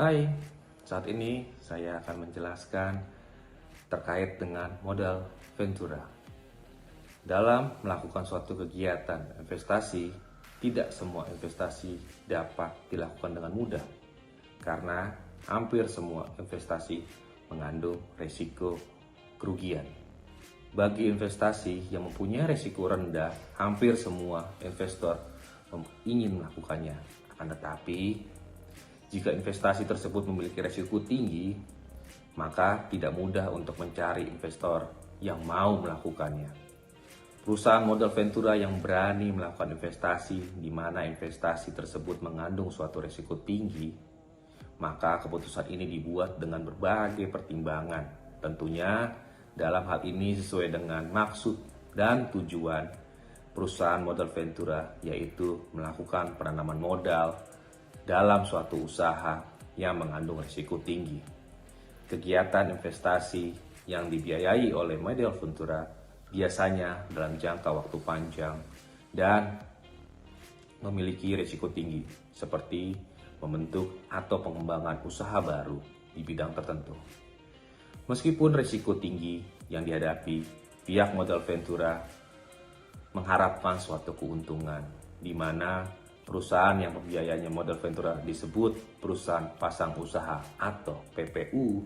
Hai, saat ini saya akan menjelaskan terkait dengan modal Ventura. Dalam melakukan suatu kegiatan investasi, tidak semua investasi dapat dilakukan dengan mudah karena hampir semua investasi mengandung risiko kerugian. Bagi investasi yang mempunyai risiko rendah, hampir semua investor ingin melakukannya. Akan tetapi, jika investasi tersebut memiliki risiko tinggi, maka tidak mudah untuk mencari investor yang mau melakukannya. Perusahaan modal Ventura yang berani melakukan investasi di mana investasi tersebut mengandung suatu risiko tinggi, maka keputusan ini dibuat dengan berbagai pertimbangan. Tentunya dalam hal ini sesuai dengan maksud dan tujuan perusahaan modal Ventura, yaitu melakukan penanaman modal dalam suatu usaha yang mengandung risiko tinggi. Kegiatan investasi yang dibiayai oleh modal Ventura biasanya dalam jangka waktu panjang dan memiliki risiko tinggi, seperti membentuk atau pengembangan usaha baru di bidang tertentu. Meskipun risiko tinggi yang dihadapi, pihak modal Ventura mengharapkan suatu keuntungan, di mana perusahaan yang pembiayanya modal Ventura disebut perusahaan pasang usaha atau PPU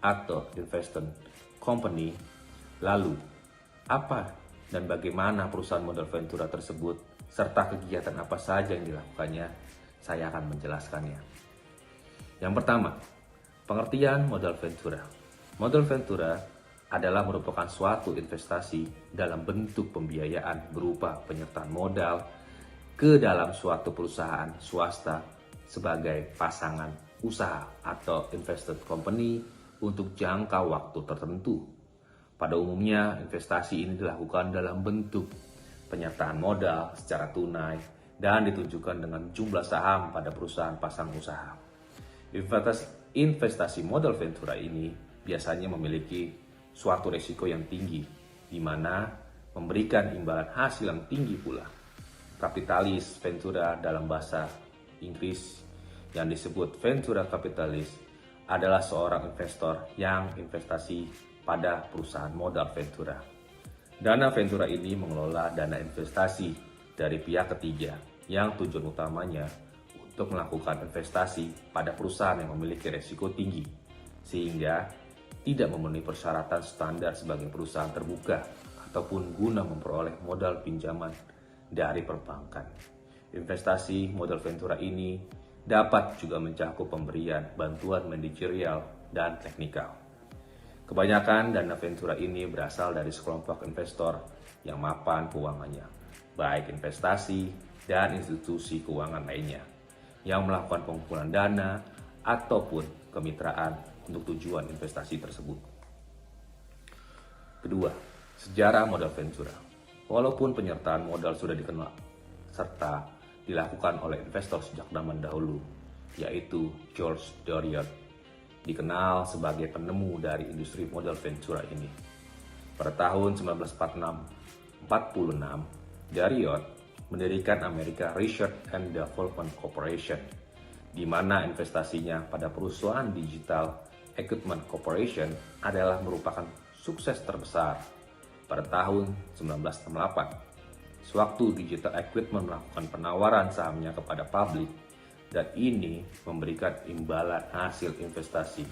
atau investment company. Lalu, apa dan bagaimana perusahaan modal Ventura tersebut serta kegiatan apa saja yang dilakukannya? Saya akan menjelaskannya. Yang pertama, pengertian modal Ventura. Modal Ventura adalah merupakan suatu investasi dalam bentuk pembiayaan berupa penyertaan modal ke dalam suatu perusahaan swasta sebagai pasangan usaha atau invested company untuk jangka waktu tertentu. Pada umumnya, investasi ini dilakukan dalam bentuk penyertaan modal secara tunai dan ditunjukkan dengan jumlah saham pada perusahaan pasang usaha. Investasi modal Ventura ini biasanya memiliki suatu risiko yang tinggi, di mana memberikan imbalan hasil yang tinggi pula. Kapitalis Ventura dalam bahasa Inggris yang disebut venture capitalist adalah seorang investor yang investasi pada perusahaan modal Ventura. Dana Ventura ini mengelola dana investasi dari pihak ketiga yang tujuan utamanya untuk melakukan investasi pada perusahaan yang memiliki risiko tinggi sehingga tidak memenuhi persyaratan standar sebagai perusahaan terbuka ataupun guna memperoleh modal pinjaman dari perbankan. Investasi modal Ventura ini dapat juga mencakup pemberian bantuan manajerial dan teknikal. Kebanyakan dana Ventura ini berasal dari sekelompok investor yang mapan keuangannya, baik investasi dan institusi keuangan lainnya, yang melakukan pengumpulan dana ataupun kemitraan untuk tujuan investasi tersebut. Kedua, sejarah modal Ventura. Walaupun penyertaan modal sudah dikenal serta dilakukan oleh investor sejak zaman dahulu, yaitu George Doriot, dikenal sebagai penemu dari industri modal Ventura ini. Pada tahun 1946, Doriot mendirikan American Research and Development Corporation, di mana investasinya pada perusahaan Digital Equipment Corporation adalah merupakan sukses terbesar. Pada tahun 1968, sewaktu Digital Equipment melakukan penawaran sahamnya kepada publik, dan ini memberikan imbalan hasil investasi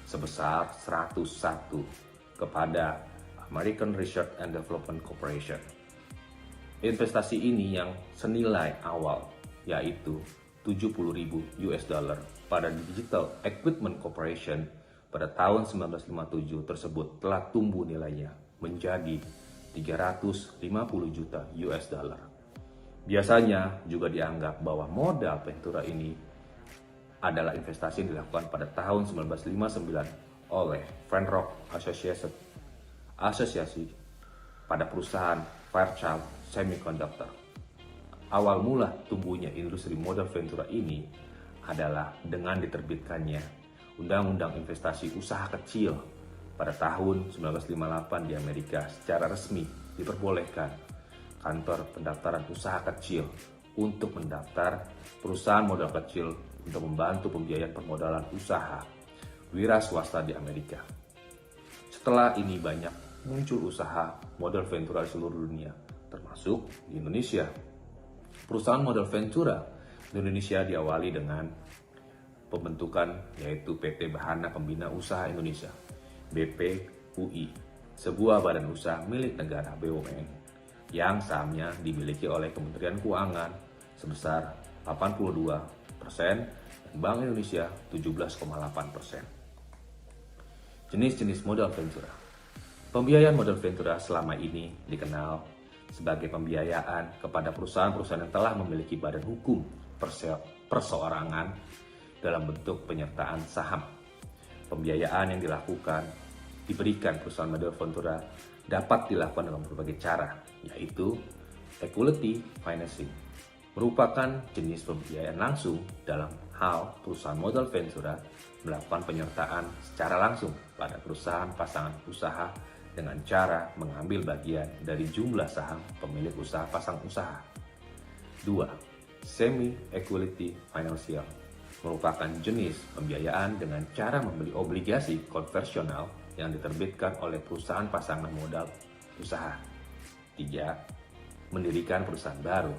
sebesar 101 kepada American Research and Development Corporation. Investasi ini yang senilai awal yaitu $70.000 pada Digital Equipment Corporation pada tahun 1957 tersebut telah tumbuh nilainya menjadi $350 juta. Biasanya juga dianggap bahwa modal Ventura ini adalah investasi yang dilakukan pada tahun 1959 oleh Venrock Association pada perusahaan Fairchild Semiconductor. Awal mula tumbuhnya industri modal Ventura ini adalah dengan diterbitkannya Undang-Undang Investasi Usaha Kecil pada tahun 1958 di Amerika. Secara resmi diperbolehkan kantor pendaftaran usaha kecil untuk mendaftar perusahaan modal kecil untuk membantu pembiayaan permodalan usaha wira swasta di Amerika. Setelah ini banyak muncul usaha modal ventura di seluruh dunia, termasuk di Indonesia. Perusahaan modal ventura di Indonesia diawali dengan pembentukan yaitu PT Bahana Pembina Usaha Indonesia (BPUI), sebuah badan usaha milik negara (BUMN) yang sahamnya dimiliki oleh Kementerian Keuangan sebesar 82% dan Bank Indonesia 17,8%. Jenis-jenis modal ventura. Pembiayaan modal ventura selama ini dikenal sebagai pembiayaan kepada perusahaan-perusahaan yang telah memiliki badan hukum perseorangan dalam bentuk penyertaan saham. Pembiayaan yang diberikan perusahaan modal ventura dapat dilakukan dalam berbagai cara, yaitu equity financing, merupakan jenis pembiayaan langsung dalam hal perusahaan modal ventura melakukan penyertaan secara langsung pada perusahaan pasangan usaha dengan cara mengambil bagian dari jumlah saham pemilik usaha pasang usaha. 2. Semi-equity financial merupakan jenis pembiayaan dengan cara membeli obligasi konversional yang diterbitkan oleh perusahaan pasangan modal usaha. 3. Mendirikan perusahaan baru.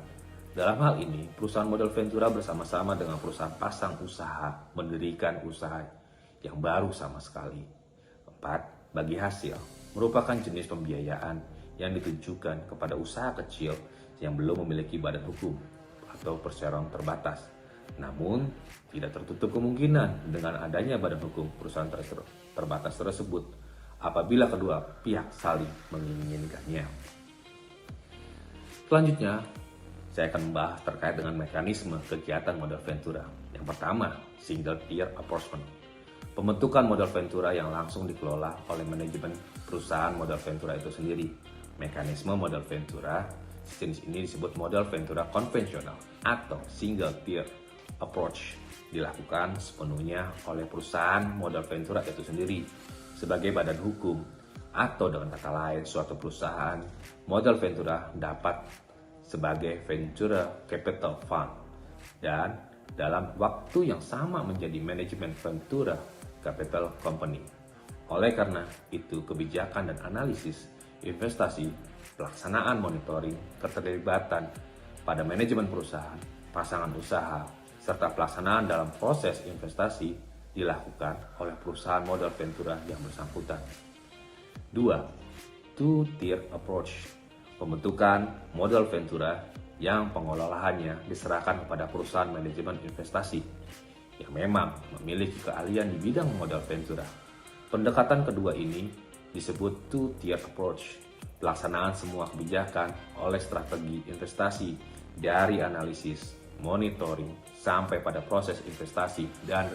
Dalam hal ini, perusahaan modal ventura bersama-sama dengan perusahaan pasang usaha mendirikan usaha yang baru sama sekali. 4. Bagi hasil merupakan jenis pembiayaan yang ditujukan kepada usaha kecil yang belum memiliki badan hukum atau perseroan terbatas. Namun, tidak tertutup kemungkinan dengan adanya badan hukum perusahaan terbatas tersebut apabila kedua pihak saling menginginkannya. Selanjutnya, saya akan membahas terkait dengan mekanisme kegiatan modal ventura. Yang pertama, single tier approachment. Pembentukan modal ventura yang langsung dikelola oleh manajemen perusahaan modal ventura itu sendiri. Mekanisme modal ventura sejenis ini disebut modal ventura konvensional atau single tier approach, dilakukan sepenuhnya oleh perusahaan modal ventura itu sendiri sebagai badan hukum, atau dengan kata lain suatu perusahaan modal ventura dapat sebagai venture capital fund dan dalam waktu yang sama menjadi manajemen venture capital company. Oleh karena itu, kebijakan dan analisis investasi, pelaksanaan monitoring, keterlibatan pada manajemen perusahaan, pasangan usaha, serta pelaksanaan dalam proses investasi dilakukan oleh perusahaan modal ventura yang bersangkutan. 2. Two-tier approach. Pembentukan modal ventura yang pengelolaannya diserahkan kepada perusahaan manajemen investasi yang memang memiliki keahlian di bidang modal ventura. Pendekatan kedua ini disebut two-tier approach. Pelaksanaan semua kebijakan oleh strategi investasi dari analisis, monitoring, sampai pada proses investasi dan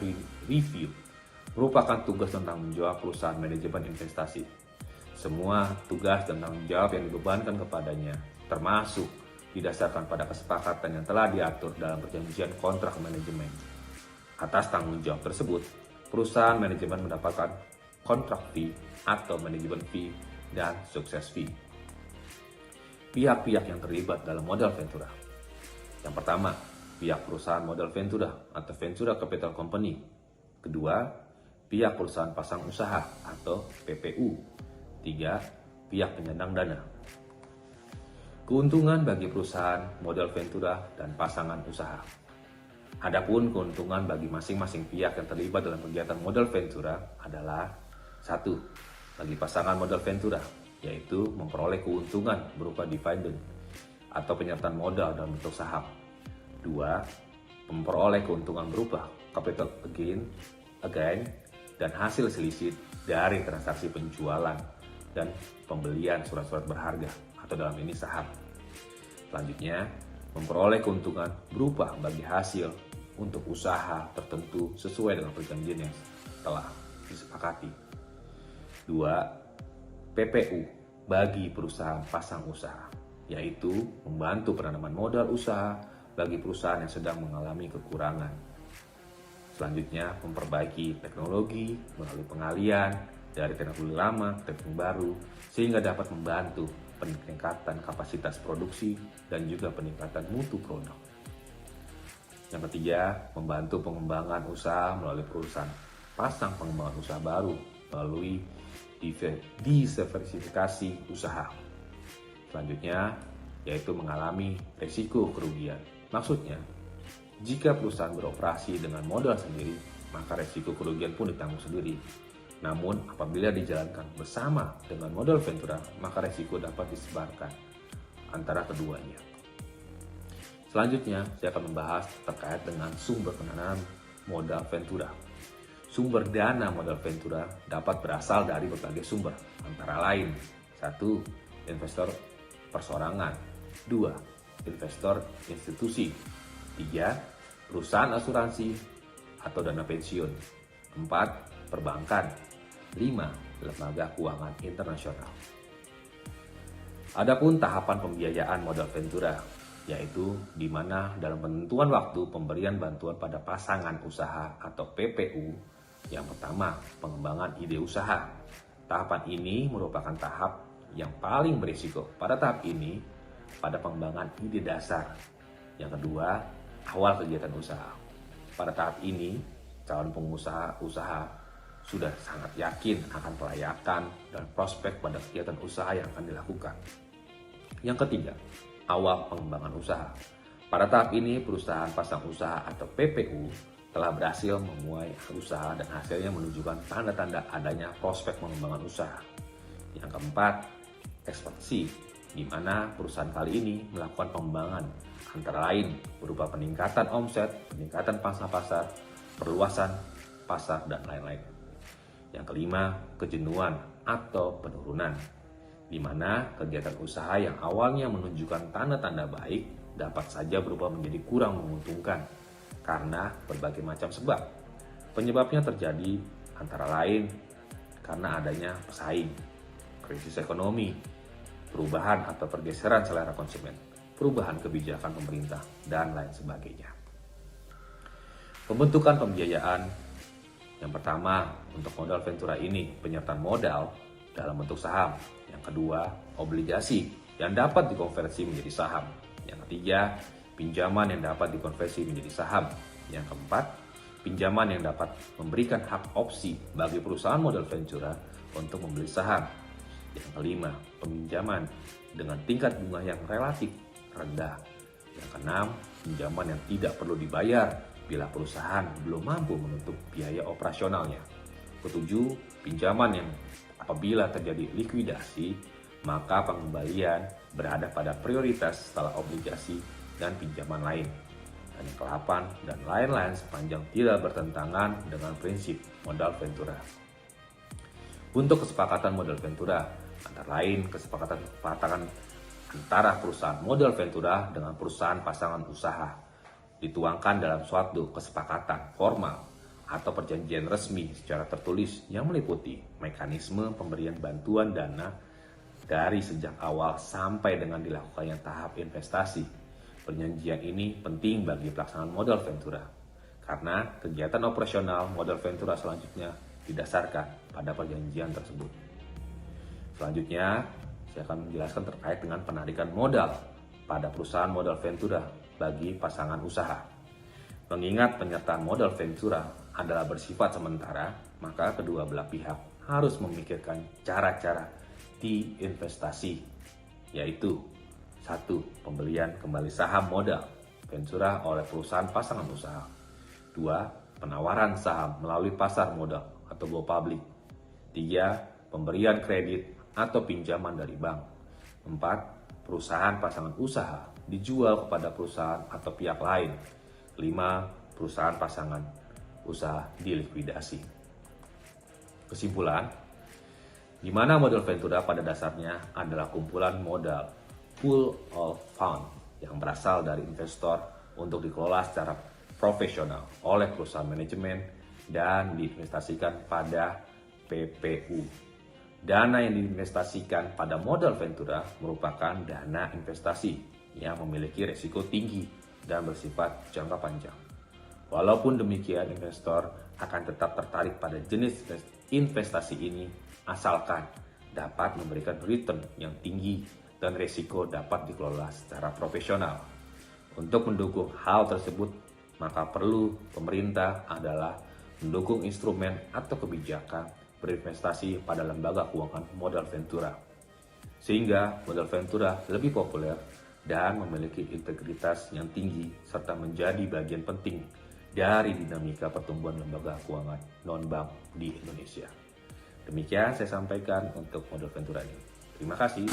review merupakan tugas dan tanggung jawab perusahaan manajemen investasi. Semua tugas dan tanggung jawab yang dibebankan kepadanya, termasuk didasarkan pada kesepakatan yang telah diatur dalam perjanjian kontrak manajemen. Atas tanggung jawab tersebut, perusahaan manajemen mendapatkan kontrak fee atau manajemen fee dan sukses fee. Pihak-pihak yang terlibat dalam modal ventura. Yang pertama, pihak perusahaan modal ventura atau venture capital company. Kedua, pihak perusahaan pasang usaha atau PPU. 3. Pihak penyandang dana. Keuntungan bagi perusahaan modal ventura dan pasangan usaha. Adapun keuntungan bagi masing-masing pihak yang terlibat dalam kegiatan modal ventura adalah 1. Bagi pasangan modal ventura, yaitu memperoleh keuntungan berupa dividend atau penyertaan modal dalam bentuk saham. 2. Memperoleh keuntungan berupa capital gain dan hasil selisih dari transaksi penjualan dan pembelian surat-surat berharga atau dalam ini saham. Selanjutnya, memperoleh keuntungan berupa bagi hasil untuk usaha tertentu sesuai dengan perjanjian yang telah disepakati. 2. PPU bagi perusahaan pasang usaha, yaitu membantu penanaman modal usaha bagi perusahaan yang sedang mengalami kekurangan. Selanjutnya, memperbaiki teknologi melalui pengalian dari teknologi lama ke teknologi baru sehingga dapat membantu peningkatan kapasitas produksi dan juga peningkatan mutu produk. Yang ketiga, membantu pengembangan usaha melalui perusahaan pasang pengembangan usaha baru melalui diversifikasi usaha. Selanjutnya, yaitu mengalami risiko kerugian. Maksudnya, jika perusahaan beroperasi dengan modal sendiri, maka risiko kerugian pun ditanggung sendiri. Namun, apabila dijalankan bersama dengan modal ventura, maka risiko dapat disebarkan antara keduanya. Selanjutnya, saya akan membahas terkait dengan sumber pendanaan modal ventura. Sumber dana modal ventura dapat berasal dari berbagai sumber, antara lain: 1. Investor perseorangan, 2. Investor institusi, 3. Perusahaan asuransi atau dana pensiun, 4. Perbankan, 5. Lembaga keuangan internasional. Adapun tahapan pembiayaan modal ventura, yaitu di mana dalam penentuan waktu pemberian bantuan pada pasangan usaha atau PPU. Yang pertama, pengembangan ide usaha. Tahapan ini merupakan tahap yang paling berisiko. Pada tahap ini, pada pengembangan ide dasar. Yang kedua, awal kegiatan usaha. Pada tahap ini, calon pengusaha usaha sudah sangat yakin akan kelayakan dan prospek pada kegiatan usaha yang akan dilakukan. Yang ketiga, awal pengembangan usaha. Pada tahap ini, perusahaan pasang usaha atau PPU telah berhasil memuai usaha dan hasilnya menunjukkan tanda-tanda adanya prospek pengembangan usaha. Yang keempat, ekspansi, di mana perusahaan kali ini melakukan pengembangan antara lain berupa peningkatan omset, peningkatan pangsa pasar, perluasan pasar, dan lain-lain. Yang kelima, kejenuhan atau penurunan, di mana kegiatan usaha yang awalnya menunjukkan tanda-tanda baik dapat saja berubah menjadi kurang menguntungkan karena berbagai macam sebab. Penyebabnya terjadi antara lain karena adanya pesaing, krisis ekonomi, perubahan atau pergeseran selera konsumen, perubahan kebijakan pemerintah, dan lain sebagainya. Pembentukan pembiayaan. Yang pertama, untuk modal ventura ini, penyertaan modal dalam bentuk saham. Yang kedua, obligasi yang dapat dikonversi menjadi saham. Yang ketiga, pinjaman yang dapat dikonversi menjadi saham. Yang keempat, pinjaman yang dapat memberikan hak opsi bagi perusahaan modal ventura untuk membeli saham. Yang kelima, peminjaman dengan tingkat bunga yang relatif rendah. Yang keenam, pinjaman yang tidak perlu dibayar bila perusahaan belum mampu menutup biaya operasionalnya. Ketujuh, pinjaman yang apabila terjadi likuidasi, maka pengembalian berada pada prioritas setelah obligasi dan pinjaman lain. Dan yang ke-8 dan lain-lain sepanjang tidak bertentangan dengan prinsip modal ventura. Untuk kesepakatan modal ventura, antara lain kesepakatan antara perusahaan modal ventura dengan perusahaan pasangan usaha, dituangkan dalam suatu kesepakatan formal atau perjanjian resmi secara tertulis yang meliputi mekanisme pemberian bantuan dana dari sejak awal sampai dengan dilakukannya tahap investasi. Perjanjian ini penting bagi pelaksanaan modal ventura karena kegiatan operasional modal ventura selanjutnya didasarkan pada perjanjian tersebut. Selanjutnya, saya akan menjelaskan terkait dengan penarikan modal pada perusahaan modal ventura bagi pasangan usaha. Mengingat penyertaan modal ventura adalah bersifat sementara, maka kedua belah pihak harus memikirkan cara-cara di investasi, yaitu 1. Pembelian kembali saham modal ventura oleh perusahaan pasangan usaha. 2. Penawaran saham melalui pasar modal atau go public. 3. Pemberian kredit atau pinjaman dari bank. 4. Perusahaan pasangan usaha dijual kepada perusahaan atau pihak lain. 5. Perusahaan pasangan usaha dilikuidasi. Kesimpulan, di mana modal ventura pada dasarnya adalah kumpulan modal pool of fund yang berasal dari investor untuk dikelola secara profesional oleh perusahaan manajemen dan diinvestasikan pada PPU. Dana yang diinvestasikan pada modal ventura merupakan dana investasi yang memiliki risiko tinggi dan bersifat jangka panjang. Walaupun demikian, investor akan tetap tertarik pada jenis investasi ini asalkan dapat memberikan return yang tinggi dan risiko dapat dikelola secara profesional. Untuk mendukung hal tersebut, maka perlu pemerintah adalah mendukung instrumen atau kebijakan berinvestasi pada lembaga keuangan modal ventura, sehingga modal ventura lebih populer dan memiliki integritas yang tinggi serta menjadi bagian penting dari dinamika pertumbuhan lembaga keuangan non-bank di Indonesia. Demikian saya sampaikan untuk modal ventura ini. Terima kasih.